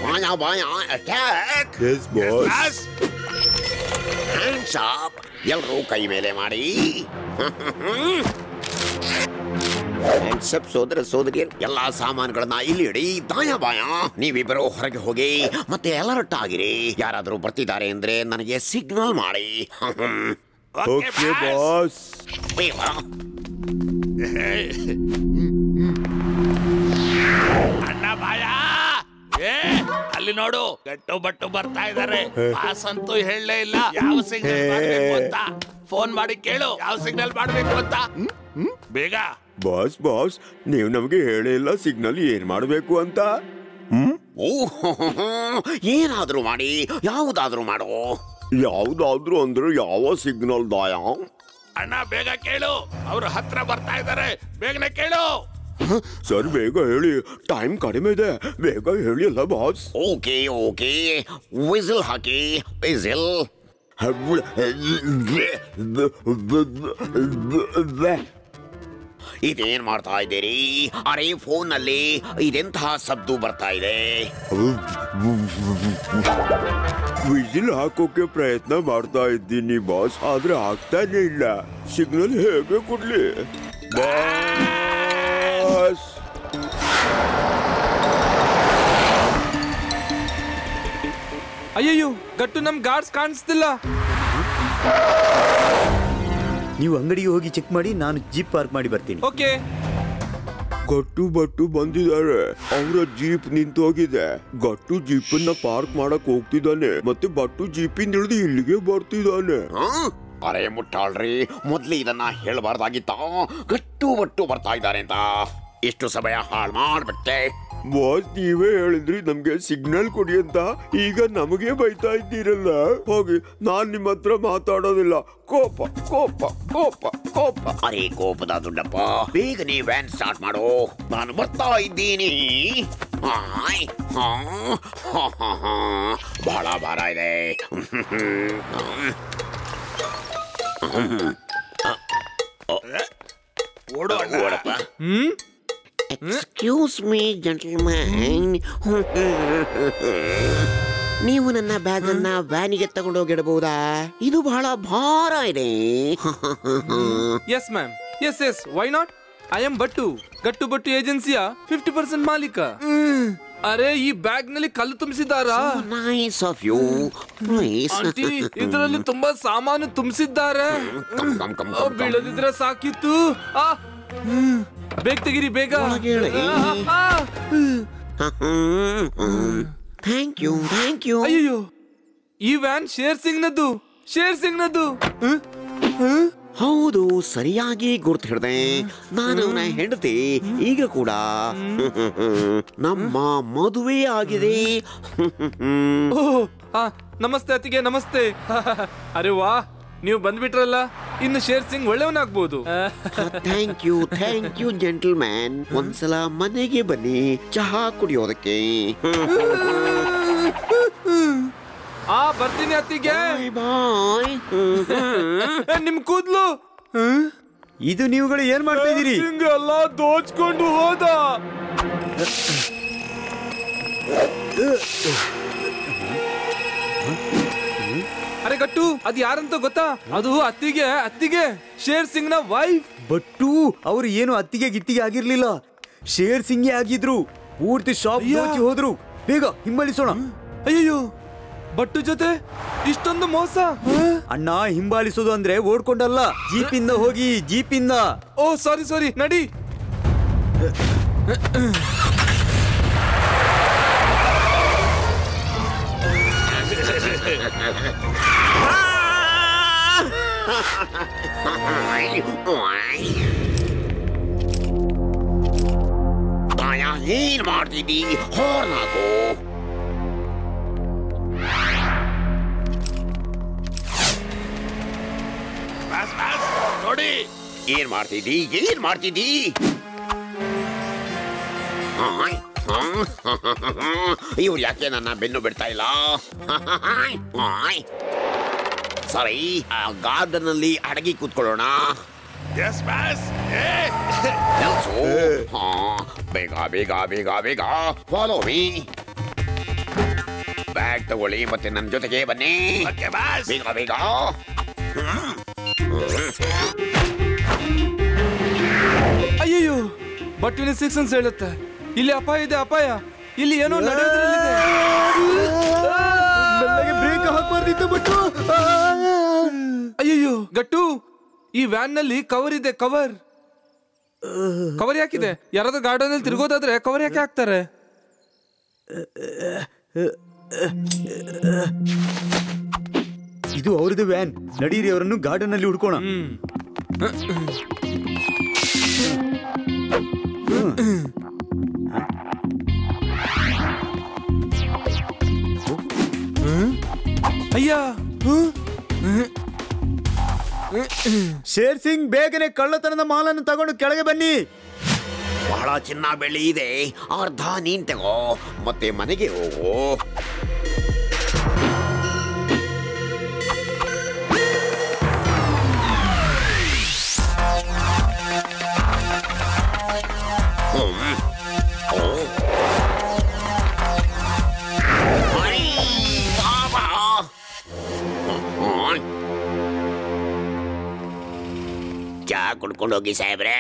ಬಾಯಾ ಬಾಯಾ attack. Yes, boss. Hands up. ಎಲ್ಲರೂ ಕೈ ಮೇಲೆ ಮಾಡಿ. ಹ್ಯಾಂಡ್ಸ್ ಅಪ್ ಸೋದರಿಯರು. ಎಲ್ಲಾ ಸಾಮಾನುಗಳನ್ನ ಇಲ್ಲಿ ಇಡಿ. ದಾಯ ಬಾಯ. ನೀವಿಬ್ಬರು ಹೊರಗೆ ಹೋಗಿ ಮತ್ತೆ ಅಲರ್ಟ್ ಆಗಿರಿ. ಯಾರಾದರೂ ಬರ್ತಿದ್ದಾರೆ ಅಂದ್ರೆ ನನಗೆ ಸಿಗ್ನಲ್ ಮಾಡಿ. Okay, boss. ಅಣ್ಣ ಬಾಯ ಅಲ್ಲಿ ನೋಡು, ಗಟ್ಟು ಬಟ್ಟು ಬರ್ತಾ ಇದಾರೆ. ಬಾಸ್ ಅಂತೂ ಹೇಳಲೇ ಇಲ್ಲ ಯಾವ ಸಿಗ್ನಲ್ ಮಾಡಬೇಕು ಅಂತ. ಫೋನ್ ಮಾಡಿ ಕೇಳು ಯಾವ ಸಿಗ್ನಲ್ ಮಾಡಬೇಕು ಅಂತ. ಬೇಗ. ಬಾಸ್ ನೀವು ನಮಗೆ ಹೇಳಿಲ್ಲ ಸಿಗ್ನಲ್ ಏನ್ ಮಾಡಬೇಕು ಅಂತ. ಏನಾದ್ರೂ ಮಾಡಿ, ಯಾವುದಾದ್ರೂ ಮಾಡೋ. ಯಾವ್ದಾದ್ರು ಅಂದ್ರೆ ಯಾವ ಸಿಗ್ನಲ್ ದಾಯ? ಅಣ್ಣ ಬೇಗ ಕೇಳು, ಅವ್ರು ಹತ್ರ ಬರ್ತಾ ಇದಾರೆ. ಬೇಗನೆ ಕೇಳು ಸರ್, ಬೇಗ ಹೇಳಿ, ಟೈಮ್ ಕಡಿಮೆ ಇದೆ. ಬೇಗ ಹೇಳಿ ಅಲ್ಲ ಬಾಸ್. ಓಕೆ ವಿಸಿಲ್ ಹಾಕಿ. ವಿಸಿಲ್. ಇದೇನ್ ಮಾಡ್ತಾ ಇದ್ದೀರಿ? ಅರೆ ಫೋನ್ ನಲ್ಲಿ ಇದೆಂತಹ ಸದ್ದು ಬರ್ತಾ ಇದೆ. ವಿಸಿಲ್ ಹಾಕೋಕೆ ಪ್ರಯತ್ನ ಮಾಡ್ತಾ ಇದ್ದೀನಿ ಬಾಸ್, ಆದ್ರೆ ಆಗ್ತಾನೆ ಇಲ್ಲ. ಸಿಗ್ನಲ್ ಹೇಗೆ ಕೊಡ್ಲಿ ಬಾಸ್? ಅಯ್ಯಯ್ಯೋ, ಗಟ್ಟು ನಮ್ ಗಾರ್ಡ್ಸ್ ಕಾಣಿಸ್ತಿಲ್ಲ. ನೀವು ಅಂಗಡಿಗೆ ಹೋಗಿ ಚೆಕ್ ಮಾಡಿ, ನಾನು ಜೀಪ್ ಪಾರ್ಕ್ ಮಾಡಿ ಬರ್ತೀನಿ. ಓಕೆ. ಗಟ್ಟು ಬಟ್ಟು ಬಂದಿದ್ದಾರೆ. ಅವರ ಜೀಪ್ ನಿಂತೋಗಿದೆ. ಗಟ್ಟು ಜೀಪನ್ನ ಪಾರ್ಕ್ ಮಾಡಕ್ ಹೋಗ್ತಿದ್ದಾನೆ, ಮತ್ತೆ ಬಟ್ಟು ಜೀಪಿಂದ ಹಿಡಿದು ಇಲ್ಲಿಗೆ ಬರ್ತಿದ್ದಾನೆ. ಅರೆ ಮುಟ್ಟಾಳ್ರಿ, ಮೊದ್ಲು ಇದನ್ನ ಹೇಳಬಾರ್ದಾಗಿತ್ತ. ಗಟ್ಟು ಬಟ್ಟು ಬರ್ತಾ ಇದ್ದಾರೆ ಅಂತ. ಎಷ್ಟು ಸಮಯ ಹಾಳು ಮಾಡ್ಬಿಟ್ಟೆ. ಬಾಸ್, ನೀವೇ ಹೇಳಿದ್ರಿ ನಮ್ಗೆ ಸಿಗ್ನಲ್ ಕೊಡಿ ಅಂತ. ಈಗ ನಮಗೆ ಬೈತಾ ಇದ್ದೀರಲ್ಲ. ಹೋಗಿ, ನಾನ್ ನಿಮ್ಮ ಹತ್ರ ಮಾತಾಡೋದಿಲ್ಲ. ಕೋಪ ಕೋಪ ಕೋಪ ಕೋಪ. ಅರೆ ಕೋಪದ ದುಡ್ಡಪ್ಪ, ಬೇಗನೆ ವ್ಯಾನ್ ಸ್ಟಾರ್ಟ್ ಮಾಡು. ನಾನು ಬರ್ತಾ ಇದ್ದೀನಿ. ಬಹಳ ಭಾರ ಇದೆ. ಓಡಪ್ಪ. ಎಕ್ಸ್ಕ್ಯೂಸ್ ಮೀ ಜೆಂಟಲ್ಮನ್, ನೀವು ನನ್ನ ಬ್ಯಾಗ್ ಅನ್ನ ವ್ಯಾನಿಗೆ ತಗೊಂಡೋಗಿಡಬಹುದಾ? ಇದು ಬಹಳ ಭಾರ ಇದೆ. Yes ma'am, yes why not. I am Battu, Gattu Battu ಏಜೆನ್ಸಿಯ 50% ಮಾಲೀಕ. ಅರೆ, ಈ ಬ್ಯಾಗ್ ನಲ್ಲಿ ಕಲ್ಲು ತುಂಬಿಸಿದ್ದಾರಾ? Nice of you. ಪ್ಲೀಸ್. ಇದರಲ್ಲಿ ತುಂಬಾ ಸಾಮಾನು ತುಂಬಿಸಿದ್ದಾರೆ. ಬೀಳದಿದ್ರೆ ಸಾಕಿತ್ತು. ಬೇಗ ತೆಗಿರಿ, ಬೇಗ. Thank you. ಅಯ್ಯೋ, ಈ ವ್ಯಾನ್ ಶೇರ್ ಸಿಂಗ್ನದ್ದು. ಹೌದು, ಸರಿಯಾಗಿ ಗುರ್ತು ಹಿಡ್ದೆ. ನಾನು ಅವನ ಹೆಂಡತಿ. ಈಗ ಕೂಡ ನಮ್ಮ ಮದುವೆ ಆಗಿದೆ. ನಮಸ್ತೆ ಅತ್ತಿಗೆ, ನಮಸ್ತೆ. ಅರೆ ವಾ, ನೀವು ಬಂದ್ಬಿಟ್ರಲ್ಲ. ಇನ್ನು ಶೇರ್ ಸಿಂಗ್ ಒಳ್ಳೆಯವನಾಗ್ಬೋದು. Thank you gentleman. ಒಂದ್ಸಲ ಮನೆಗೆ ಬನ್ನಿ ಚಹಾ ಕುಡಿಯೋದಕ್ಕೆ. ಬರ್ತೀನಿ ಅತ್ತಿಗೆ. ಬಾಯ್. ನಿಮ್ ಕೂದ್ಲು. ಇದು ನೀವುಗಳು ಏನ್ ಮಾಡ್ತಾ ಇದೀರಿ? ಎಲ್ಲ ದೋಚ್ಕೊಂಡು ಹೋದ. ಅರೆ ಗಟ್ಟು, ಅದು ಯಾರಂತ ಗೊತ್ತಾ? ಅದು ಅತ್ತಿಗೆ ಶೇರ್ ಸಿಂಗ್ ನ ವೈಫ್. ಬಟ್ಟು ಅವರು ಏನು ಅತ್ತಿಗೆ ಗಿತ್ತಿಗೆ ಆಗಿರ್ಲಿಲ್ಲ, ಶೇರ್ ಸಿಂಗೇ ಆಗಿದ್ರು. ಪೂರ್ತಿ ಶಾಪ್ ದೋಚಿ ಹೋದ್ರು. ಬೇಗ ಹಿಂಬಾಲಿಸೋಣ. ಅಯ್ಯೋ, ಬಟ್ಟು ಜೊತೆ ಇಷ್ಟೊಂದು ಮೋಸ. ಅಣ್ಣ, ಹಿಂಬಾಲಿಸೋದು ಅಂದ್ರೆ ಓಡ್ಕೊಂಡಲ್ಲ, ಜೀಪಿಂದ ಹೋಗಿ, ಜೀಪಿಂದ. ಓ ಸಾರಿ, ನಡಿ. ತಾಯ, ಏನ್ ಮಾಡ್ತಿದ್ದಿ? ಹಾರ್ನ್ ಹಾಕು. ನೋಡಿ, ಏನ್ ಮಾಡ್ತಿದ್ದಿ? ಇವ್ರು ಯಾಕೆ ನನ್ನ ಬೆನ್ನು ಬಿಡ್ತಾ ಇಲ್ಲ? ಸರಿ, ಗಾರ್ಡನ್ ಅಲ್ಲಿ ಅಡಗಿ ಕೂತ್ಕೊಳ್ಳೋಣ. ಎಸ್ ಬಾಸ್ ನಿಲ್ಸು. ಹಾ, ಬೇಗ ಬೇಗ ಬೇಗ ಬೇಗ ಫಾಲೋ ಮೀ. ಬ್ಯಾಗ್ ತಗೊಳ್ಳಿ ಮತ್ತೆ ನನ್ನ ಜೊತೆಗೆ ಬನ್ನಿ. Okay boss. ಬೇಗ ಬೇಗ. ಅಯ್ಯಯ್ಯೋ, ಬಟ್ಟುವಿನ 6 ಅಂತ ಹೇಳುತ್ತೆ. ಇಲ್ಲಿ ಅಪಾಯ ಇದೆ, ಅಪಾಯ. ಇಲ್ಲಿ ಏನೋ ನಡೆಯೋದ್ರಲ್ಲಿದೆ. Break ಹಾಕಬಾರ್ದಿತ್ತು but. ಅಯ್ಯಯ್ಯೋ ಗಟ್ಟು, ಈ ವ್ಯಾನ್ ನಲ್ಲಿ ಕವರ್ ಇದೆ. ಕವರ್ ಯಾಕಿದೆ? ಯಾರಾದ್ರೂ ಗಾರ್ಡನ್ ಅಲ್ಲಿ ತಿರುಗೋದಾದ್ರೆ ಕವರ್ ಯಾಕೆ ಹಾಕ್ತಾರೆ? ಇದು ಅವ್ರದ್ದು ವ್ಯಾನ್. ನಡೀರಿ, ಅವರನ್ನು ಗಾರ್ಡನ್ ಅಲ್ಲಿ ಹುಡ್ಕೋಣ. ಅಯ್ಯ, ಶೇರ್ ಸಿಂಗ್, ಬೇಗನೆ ಕಳ್ಳತನದ ಮಾಲನ್ನು ತಗೊಂಡು ಕೆಳಗೆ ಬನ್ನಿ. ಬಹಳ ಚಿನ್ನ ಬೆಳ್ಳಿ ಇದೆ, ಅರ್ಧ ನೀನ್ ತಗೋ ಮತ್ತೆ ಮನೆಗೆ ಹೋಗು. ಚಾ ಕುಡ್ಕೊಂಡು ಹೋಗಿ ಸಾಹೇಬ್ರೆ.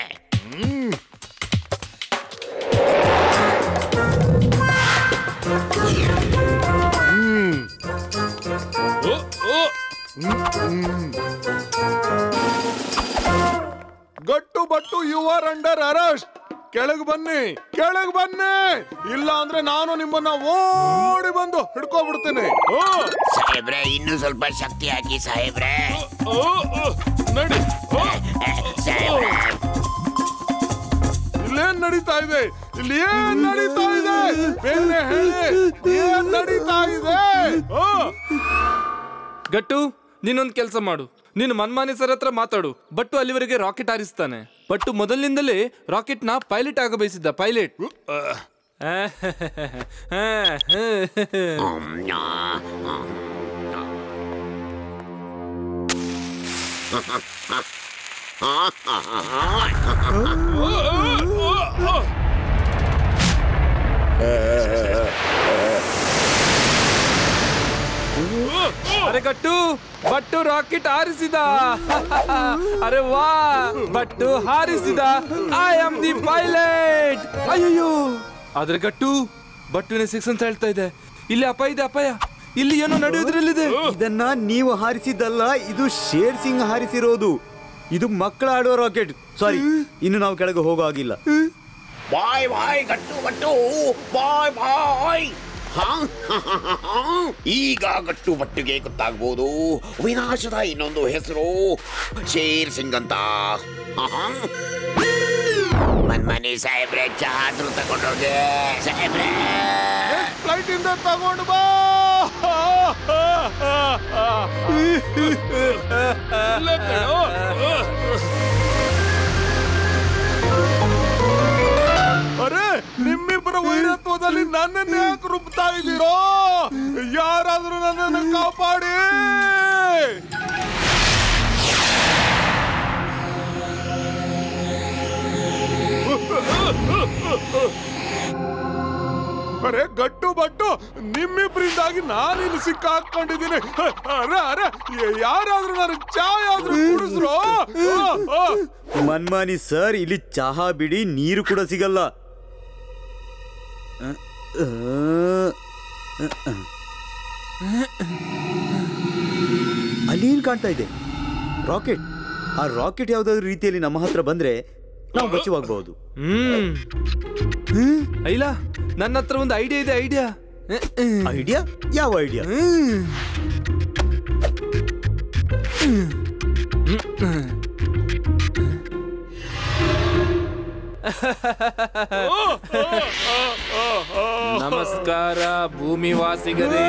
Gattu Battu you are under arrest. ಕೆಳಗೆ ಬನ್ನಿ, ಕೆಳಗೆ ಬನ್ನಿ, ಇಲ್ಲ ಅಂದ್ರೆ ನಾನು ನಿಮ್ಮನ್ನ ಓಡಿ ಬಂದು ಹಿಡ್ಕೊಬಿಡ್ತೇನೆ. ಸಾಹೇಬ್ರೆ, ಇನ್ನೂ ಸ್ವಲ್ಪ ಶಕ್ತಿ ಹಾಕಿ ಸಾಹೇಬ್ರೆ. ನಡಿ. ಸಾಹೇಬ್ರೆ, ಇಲ್ಲೇನ್ ನಡೀತಾ ಇದೆ? ಇಲ್ಲಿ ಏನ್ ನಡೀತಾ ಇದೆ? ಬೇರೆ ಹೇಳಿ, ಏನ್ ನಡೀತಾ ಇದೆ? ಗಟ್ಟು, ನೀನೊಂದು ಕೆಲಸ ಮಾಡು. ನೀನು ಮನ್ಮಾನಿ ಸರ್ ಹತ್ರ ಮಾತಾಡು. ಬಟ್ಟು ಅಲ್ಲಿವರೆಗೆ ರಾಕೆಟ್ ಹಾರಿಸ್ತಾನೆ. ಬಟ್ಟು ಮೊದಲಿನಿಂದಲೇ ರಾಕೆಟ್ ನ ಪೈಲಟ್ ಆಗ ಬಯಸಿದ್ದ. ಪೈಲಟ್. ಅರೆ ಗಟ್ಟು, ಬಟ್ಟು ರಾಕೆಟ್ ಹಾರಿಸಿದ. ಅರೆ ವಾ, ಬಟ್ಟು ಹಾರಿಸಿದ. I am the pilot. ಅಯ್ಯೋ, ಆದ್ರೆ ಗಟ್ಟು, ಬಟ್ಟುವಿನ 6 ಅಂತ ಹೇಳ್ತಾ ಇದೆ. ಇಲ್ಲಿ ಅಪಾಯ ಇದೆ, ಅಪಾಯ. ಇಲ್ಲಿ ಏನೋ ನಡೆಯೋದ್ರಲ್ಲಿದೆ. ಇದನ್ನ ನೀವು ಹಾರಿಸಿದ್ದಲ್ಲ, ಇದು ಶೇರ್ ಸಿಂಗ್ ಹಾರಿಸಿರೋದು. ಇದು ಮಕ್ಕಳ ಆಡುವ ರಾಕೆಟ್. ಸಾರಿ, ಇನ್ನು ನಾವು ಕೆಳಗೆ ಹೋಗೋ ಆಗಿಲ್ಲ. ಬಾಯ್ ಬಾಯ್ ಗಟ್ಟು ಬಟ್ಟು, ಬಾಯ್ ಬಾಯ್. ಈಗ ಗಟ್ಟು ಬಟ್ಟುಗೆ ಗೊತ್ತಾಗ್ಬೋದು ವಿನಾಶದ ಇನ್ನೊಂದು ಹೆಸರು ಶೇರ್ ಸಿಂಗ್ ಅಂತ. ಮನ್ಮನಿ ಸಾಹೇಬ್ರೆ, ಚಹಾದ್ರು ತಗೊಂಡೋಗೆ ಸಾಹೇಬ್ರೆ. ಫ್ಲೈಟ್ ಇಂದ ತಗೊಂಡು ಬಾ. ಅರೆ, ನಿಮ್ಮಿಬ್ಬರ ವೈರತ್ವದಲ್ಲಿ ನನ್ನನ್ನು ಯಾಕೆ ರುಬ್ತಾ ಇದ್ದೀರೋ? ಯಾರಾದ್ರೂ ನನ್ನನ್ನು ಕಾಪಾಡಿ. ಅರೆ ಗಟ್ಟು ಬಟ್ಟು, ನಿಮ್ಮಿಬ್ಬರಿಂದಾಗಿ ನಾನಿಲ್ಲಿ ಸಿಕ್ಕಾಕೊಂಡಿದ್ದೀನಿ. ಅರೆ ಅರೆ, ಯಾರಾದ್ರೂ ನನಗೆ ಚಾಯ್ ಆದ್ರೂ ಕುಡಿಸ್ರೋ? ಮನ್ಮಾನಿ ಸರ್, ಇಲ್ಲಿ ಚಹಾ ಬಿಡಿ, ನೀರು ಕೂಡ ಸಿಗಲ್ಲ. ಅಲ್ಲಿ ಏನ್ ಕಾಣ್ತಾ ಇದೆ? ರಾಕೆಟ್. ಆ ರಾಕೆಟ್ ಯಾವ್ದಾದ್ರು ರೀತಿಯಲ್ಲಿ ನಮ್ಮ ಹತ್ರ ಬಂದ್ರೆ ನಾವು ಬಚಾವಾಗಬಹುದು. ಇಲ್ಲ, ನನ್ನ ಹತ್ರ ಒಂದು ಐಡಿಯಾ ಇದೆ. ಐಡಿಯಾ? ಐಡಿಯಾ? ಯಾವ ಐಡಿಯಾ? ನಮಸ್ಕಾರ ಭೂಮಿ ವಾಸಿಗರೇ.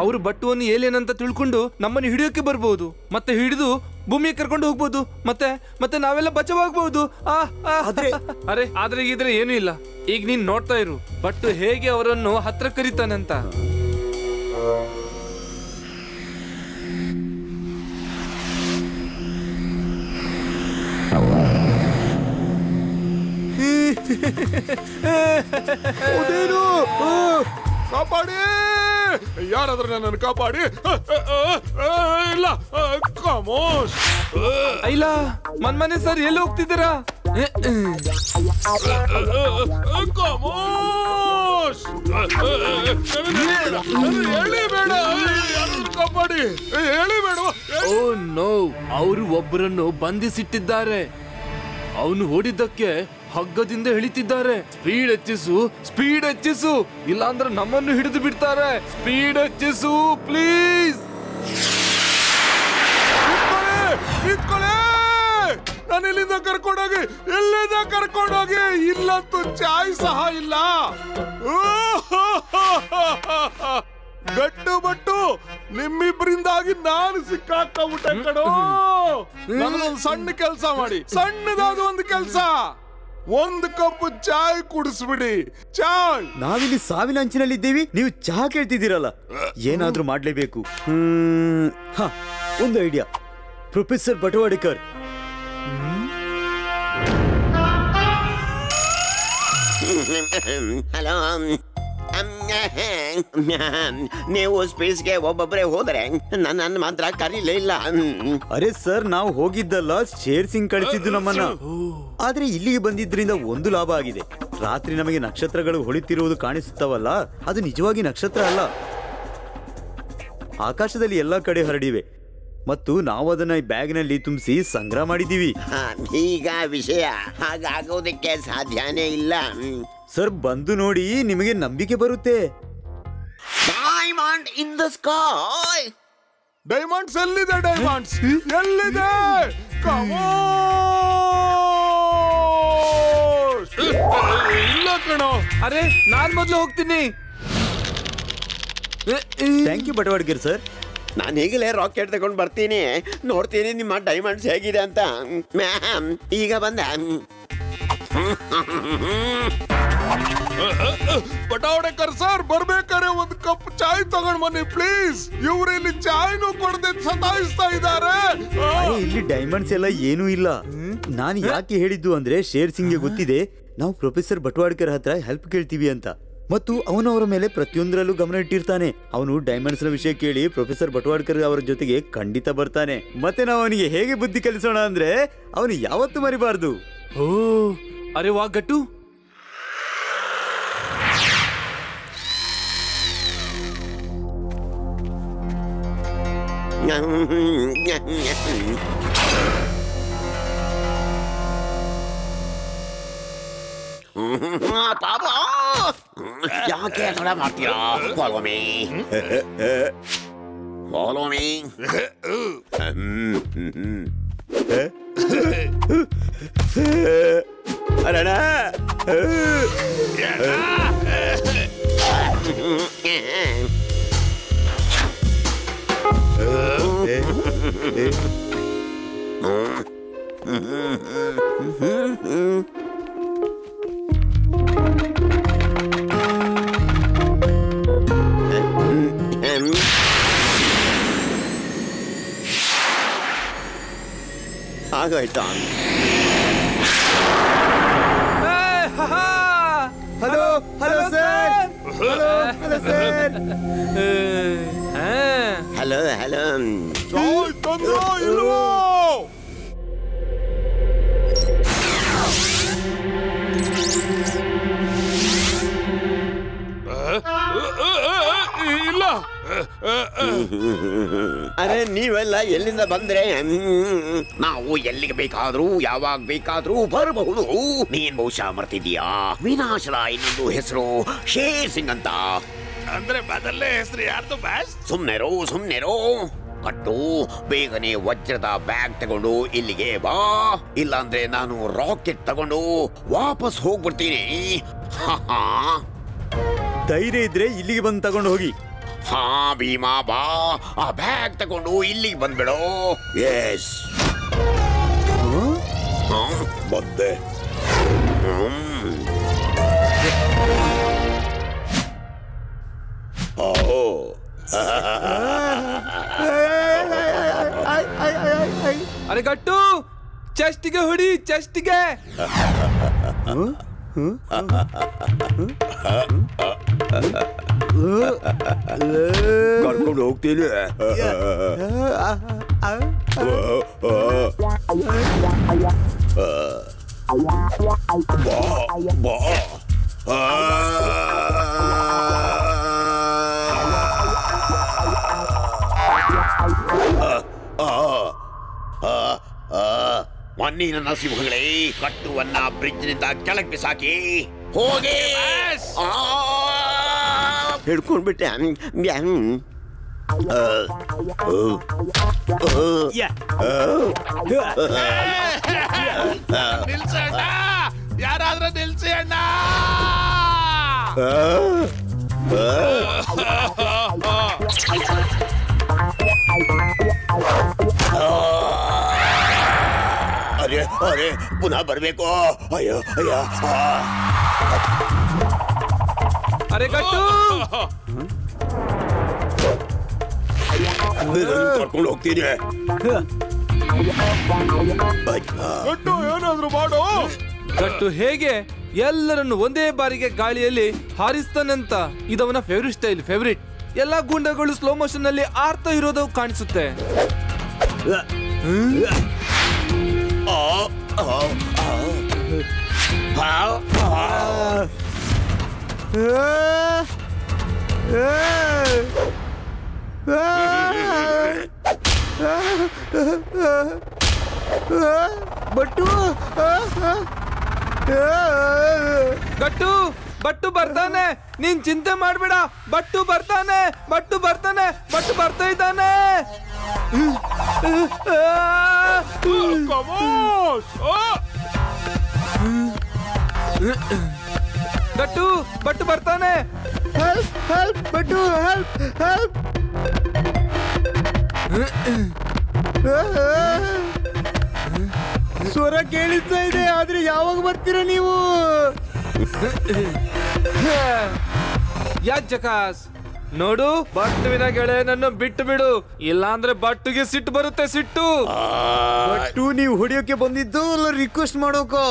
ಅವರು ಬಟ್ಟುವನ್ನು ಏಲಿಯನ್ ಅಂತ ತಿಳ್ಕೊಂಡು ನಮ್ಮನ್ನು ಹಿಡಿಯೋಕೆ ಬರ್ಬೋದು, ಮತ್ತೆ ಹಿಡಿದು ಭೂಮಿಗೆ ಕರ್ಕೊಂಡು ಹೋಗ್ಬೋದು, ಮತ್ತೆ ಮತ್ತೆ ನಾವೆಲ್ಲ ಬಚಾವಾಗಬಹುದು. ಅರೆ, ಆದ್ರೆ ಇದ್ರೆ ಏನೂ ಇಲ್ಲ. ಈಗ ನೀನ್ ನೋಡ್ತಾ ಇರು ಬಟ್ಟು ಹೇಗೆ ಅವರನ್ನು ಹತ್ರ ಕರೀತಾನಂತ. ಅದೇನು? ಕಾಪಾಡಿ, ಯಾರಾದ್ರೂ ನನ್ನನ್ನು ಕಾಪಾಡಿ. ಇಲ್ಲ, ಖಮೋಶ್. ಇಲ್ಲ ಮನ್ಮನೆ ಸರ್ ಎಲ್ಲಿ ಹೋಗ್ತಿದ್ದೀರಾ? ಖಮೋಶ್, ಹೇಳಿ ಬೇಡ, ಕಾಪಾಡಿ, ಹೇಳಿ ಬೇಡ. ಓ ನೋ, ಅವರು ಒಬ್ಬರನ್ನು ಬಂಧಿಸಿಟ್ಟಿದ್ದಾರೆ. ಅವನು ಓಡಿದ್ದಕ್ಕೆ ಹಗ್ಗದಿಂದ ಇಳಿತಿದ್ದಾರೆ. ಸ್ಪೀಡ್ ಹೆಚ್ಚಿಸು, ಸ್ಪೀಡ್ ಹೆಚ್ಚಿಸು, ಇಲ್ಲಾಂದ್ರೆ ನಮ್ಮನ್ನು ಹಿಡಿದು ಬಿಡ್ತಾರೆ. ಸ್ಪೀಡ್ ಹೆಚ್ಚಿಸು ಪ್ಲೀಸ್. ನಾನು ಇಲ್ಲಿಂದ ಕರ್ಕೊಂಡೋಗಿ, ಎಲ್ಲಿಂದ ಕರ್ಕೊಂಡೋಗಿ. ಇಲ್ಲಂತೂ ಚಾಯ್ ಸಹ ಇಲ್ಲ. ಗಟ್ಟು ಬಟ್ಟು, ನಿಮ್ಮಿಬ್ಬರಿಂದಾಗಿ ನಾನು ಸಿಕ್ಕಾಕೊಂಡ್ಬಿಟ್ಟೆ ಕಣೋ. ನನಗೊಂದು ಸಣ್ಣ ಕೆಲಸ ಮಾಡಿ, ಸಣ್ಣದಾದ ಒಂದು ಕೆಲಸ. ಒಂದು ಕಪ್ ಚಾಯ್ ಕುಡಿಸ್ಬಿಡಿ. ಚಾಯ್. ನಾವಿಲ್ಲಿ ಸಾವಿನ ಅಂಚಿನಲ್ಲಿದ್ದೀವಿ, ನೀವು ಚಹಾ ಕೇಳ್ತಿದ್ದೀರಲ್ಲ. ಏನಾದ್ರೂ ಮಾಡ್ಲೇಬೇಕು. ಒಂದು ಐಡಿಯಾ. Professor ಬಟವಾಡಿಕರ್, hello. ನೀವು ಸ್ಪೇಸ್ಗೆ ಒಬ್ಬೊಬ್ಬರೇ ಹೋದರೆ ನನ್ನ ಮಾತ್ರ ಕರೀಲೇ ಇಲ್ಲ. ಅರೆ ಸರ್, ನಾವು ಹೋಗಿದ್ದಲ್ಲ, ಶೇರ್ ಸಿಂಗ್ ಕಳಿಸಿದ್ದು ನಮ್ಮನ್ನ. ಆದ್ರೆ ಇಲ್ಲಿಗೆ ಬಂದಿದ್ರಿಂದ ಒಂದು ಲಾಭ ಆಗಿದೆ. ರಾತ್ರಿ ನಮಗೆ ನಕ್ಷತ್ರಗಳು ಹೊಳಿತಿರುವುದು ಕಾಣಿಸುತ್ತವಲ್ಲ, ಅದು ನಿಜವಾಗಿ ನಕ್ಷತ್ರ ಅಲ್ಲ. ಆಕಾಶದಲ್ಲಿ ಎಲ್ಲಾ ಕಡೆ ಹರಡಿವೆ ಮತ್ತು ನಾವು ಅದನ್ನ ಬ್ಯಾಗ್ನಲ್ಲಿ ತುಂಬಿಸಿ ಸಂಗ್ರಹ ಮಾಡಿದೀವಿ. ಈಗ ವಿಷಯ ಹಾಗಾಗೋದಕ್ಕೆ ಸಾಧ್ಯನೇ ಇಲ್ಲ. ಸರ್, ಬಂದು ನೋಡಿ, ನಿಮಗೆ ನಂಬಿಕೆ ಬರುತ್ತೆ. Diamond in the sky. Diamonds ಎಲ್ಲಿದೆ? ಡೈಮಂಡ್ಸ್ ಎಲ್ಲಿದೆ? ಇಲ್ಲ ಕಣೋ. ಅರೆ ನಾನ್ ಮೊದ್ಲು ಹೋಗ್ತೀನಿ. Thank you Batwadgir sir. ನಾನು ಈಗಲೇ ರಾಕೆಟ್ ತಗೊಂಡು ಬರ್ತೀನಿ, ನೋಡ್ತೀನಿ ನಿಮ್ಮ ಡೈಮಂಡ್ಸ್ ಹೇಗಿದೆ ಅಂತ. ಮ್ಯಾಮ್, ಈಗ ಬಂದ. ಬಟವಾಡೆಕರ್ ಸರ್, ಬರ್ಬೇಕಾರೆ ಒಂದು ಕಪ್ ಚಾಯ್ ತಗೊಂಡ್ ಬನ್ನಿ ಪ್ಲೀಸ್. ಇವ್ರು ಇಲ್ಲಿ ಚಾಯ್ನು ಕೊಡದೆ ಸತಾಯಿಸ್ತಾ ಇದ್ದಾರೆ. ಇಲ್ಲಿ ಡೈಮಂಡ್ಸ್ ಎಲ್ಲ ಏನೂ ಇಲ್ಲ. ನಾನು ಯಾಕೆ ಹೇಳಿದ್ದು ಅಂದ್ರೆ, ಶೇರ್ ಸಿಂಗ್ಗೆ ಗೊತ್ತಿದೆ ನಾವು ಪ್ರೊಫೆಸರ್ ಬಟವಾಡ್ಕರ್ ಹತ್ರ ಹೆಲ್ಪ್ ಕೇಳ್ತೀವಿ ಅಂತ, ಮತ್ತು ಅವನು ಅವರ ಮೇಲೆ ಪ್ರತಿಯೊಂದರಲ್ಲೂ ಗಮನ ಇಟ್ಟಿರ್ತಾನೆ. ಅವನು ಡೈಮಂಡ್ಸ್ ನ ವಿಷಯ ಕೇಳಿ ಪ್ರೊಫೆಸರ್ ಬಟವಾಡ್ಕರ್ ಅವರ ಜೊತೆಗೆ ಖಂಡಿತ ಬರ್ತಾನೆ. ಮತ್ತೆ ನಾವು ಅವನಿಗೆ ಹೇಗೆ ಬುದ್ಧಿ ಕಲಿಸೋಣ ಅಂದ್ರೆ, ಅವನು ಯಾವತ್ತೂ ಮರಿಬಾರ್ದು. ಓ, ಅರೆ ವಾ ಗಟ್ಟು. ಪಾಪ, ಯಾಕೆ ತಡ ಮಾಡ್ತೀರಾ? Follow me, follow me. ಅರಣ, ಆಗೋಯ್ತಾ? Hello hello sir, hello sir. Hello hello. ಚಾಯ್ ತಂದ್ರೋ ಇಲ್ವೋ? ಇಲ್ಲ. ಅರೆ ನೀವೆಲ್ಲ ಎಲ್ಲಿಂದ ಬಂದ್ರೆ? ನಾವು ಎಲ್ಲಿಗೆ ಬೇಕಾದ್ರೂ ಯಾವಾಗ ಬೇಕಾದ್ರೂ ಬರಬಹುದು. ನೀನ್ ಬಹುಶಃ ಮರ್ತಿದ್ಯಾ, ವಿನಾಶದ ಇನ್ನೊಂದು ಹೆಸರು ಶೇರ್ ಸಿಂಗ್ ಅಂತ. ಅಂದ್ರೆ ಬದಲೇ ಹೆಸರು ಯಾರ್ದು ಬ್ಯಾಸ್? ಸುಮ್ನೆರೋ ಕಟ್ಟು, ಬೇಗನೆ ವಜ್ರದ ಬ್ಯಾಗ್ ತಗೊಂಡು ಇಲ್ಲಿಗೆ ಬಾ, ಇಲ್ಲಾಂದ್ರೆ ನಾನು ರಾಕೆಟ್ ತಗೊಂಡು ವಾಪಸ್ ಹೋಗ್ಬಿಡ್ತೀನಿ. ಧೈರ್ಯ ಇದ್ರೆ ಇಲ್ಲಿಗೆ ಬಂದು ತಗೊಂಡು ಹೋಗಿ. ಹಾ ಭೀಮಾ, ಬಾ, ಆ ಬ್ಯಾಗ್ ತಗೊಂಡು ಇಲ್ಲಿಗೆ ಬಂದ್ಬಿಡೋ. ಎಸ್, ಬಂದೆ. ಅರೆ ಗಟ್ಟು, ಚೆಸ್ಟಿಗೆ ಹೊಡಿ, ಚೆಸ್ಟಿಗೆ. ಕರ್ಕೊಂಡು ಹೋಗ್ತೀನಿ. ಮಣ್ಣಿನ ನರಸಿಂಹಗಳೇ, ಕಟ್ಟುವನ್ನ ಬ್ರಿಡ್ಜ್ನಿಂದ ಕೆಳಗೆ ಬಿಸಾಕಿ ಹೋಗಿ. ಹಿಡ್ಕೊಂಡ್ಬಿಟ್ಟೆ. ನಿಲ್ಸಿ ಅಣ್ಣ, ಯಾರಾದ್ರೂ ನಿಲ್ಸಿ ಅಣ್ಣ. ಅರೆ ಅರೆ, ಪುನಃ ಬರ್ಬೇಕು. ಅಯ್ಯೋ ಅಯ್ಯ. ಅರೆ ಗಟ್ಟು, ಕರ್ಕೊಂಡು ಹೋಗ್ತೀನಿ. ಗಟ್ಟು ಏನಾದ್ರು ಮಾಡು. ಗಟ್ಟು ಹೇಗೆ ಎಲ್ಲರನ್ನು ಒಂದೇ ಬಾರಿಗೆ ಗಾಳಿಯಲ್ಲಿ ಹಾರಿಸ್ತಾನಂತ ಇದವನ ಫೇವ್ರಿಟ್ ಸ್ಟೈಲ್, ಫೇವ್ರಿಟ್. ಎಲ್ಲಾ ಗುಂಡಗಳು ಸ್ಲೋ ಮೋಷನ್ ನಲ್ಲಿ ಆರ್ತಾ ಇರೋದು ಕಾಣಿಸುತ್ತೆ. ಬಟ್ಟು ಗಟ್ಟು, ಬಟ್ಟು ಬರ್ತಾನೆ, ನೀನ್ ಚಿಂತೆ ಮಾಡ್ಬೇಡ. ಬಟ್ಟು ಬರ್ತಾನೆ, ಬಟ್ಟು ಬರ್ತಾನೆ, ಬಟ್ಟು ಬರ್ತಾ ಇದ್ದಾನೆ. ಗಟ್ಟು, ಬಟ್ಟು ಬರ್ತಾನೆ. Help help but, help help. ಸ್ವರ ಕೇಳಿಸ್ತಾ ಇದೆ, ಆದ್ರೆ ಯಾವಾಗ ಬರ್ತೀರಾ ನೀವು? ಯಾ ಜಕಾಸ್, ನೋಡು ಬಟ್ಟುವಿನ ಗೆಳೆಯನನ್ನು ಬಿಟ್ಟು ಬಿಡು, ಇಲ್ಲಾಂದ್ರೆ ಬಟ್ಟುಗೆ ಸಿಟ್ಟು ಬರುತ್ತೆ, ಸಿಟ್ಟು. ಬಟ್ಟು ನೀವು ಹೊಡಿಯೋಕೆ ಬಂದಿದ್ದು ಅಲ್ಲ ರಿಕ್ವೆಸ್ಟ್ ಮಾಡೋಕೋ?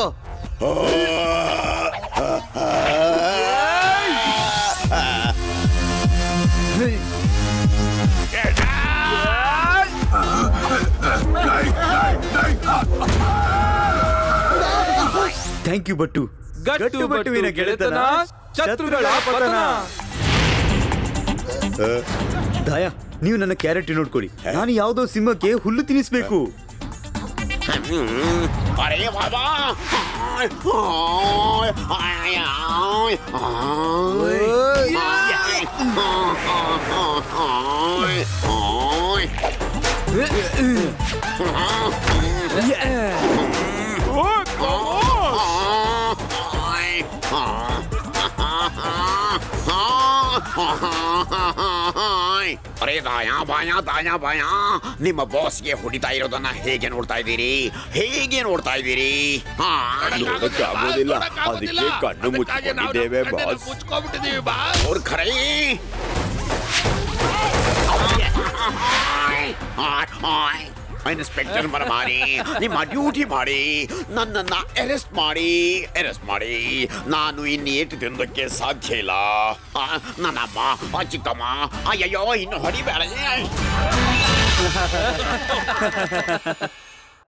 Thank you Battu. ಗಟ್ಟು ಬಟ್ಟುವಿನ ಗೆಳೆತನ, ಶತ್ರುಗಳ ಪತನ. ದಾಯ, ನೀವು ನನ್ನ ಕ್ಯಾರೆಟ್ ನೋಡ್ಕೊಳ್ಳಿ, ನಾನು ಯಾವುದೋ ಸಿಂಹಕ್ಕೆ ಹುಲ್ಲು ತಿನ್ನಿಸ್ಬೇಕು. ಅರೆ ಬಾಬಾ, ಅರೆ ದಾಯಾ ಬಾಯಾ ದಾಯಾ ಬಾಯಾ, ನಿಮ್ಮ ಬಾಸ್ಗೆ ಹೊಡಿತಾ ಇರೋದನ್ನ ಹೇಗೆ ನೋಡ್ತಾ ಇದ್ದೀರಿ? ಹೇಗೆ ನೋಡ್ತಾ ಇದ್ದೀರಿ? ಆಗೋದಿಲ್ಲ, ಅದಕ್ಕೆ ಕಣ್ಣು ಮುಚ್ಚಿಕೊಂಡಿದ್ದೇವೆ ಬಾಸ್. ಮುಚ್ಕೊಂಡ್ಬಿಟ್ಟಿದೀವಿ ಬಾಸ್. ಅವ್ರ ಖರೇ ಇನ್ಸ್ಪೆಕ್ಟರ್ ಬರಮಾರಿ, ನಿಮ್ಮ ಡ್ಯೂಟಿ ಮಾಡಿ, ನನ್ನನ್ನ ಅರೆಸ್ಟ್ ಮಾಡಿ. ನಾನು ಇನ್ನೇಟು ತಿನ್ನೋದಕ್ಕೆ ಸಾಧ್ಯ ಇಲ್ಲ. ನನ್ನಮ್ಮ, ಚಿಕ್ಕಮ್ಮ, ಅಯ್ಯಯ್ಯೋ, ಇನ್ನು ಹೊಡಿಬೇಡ.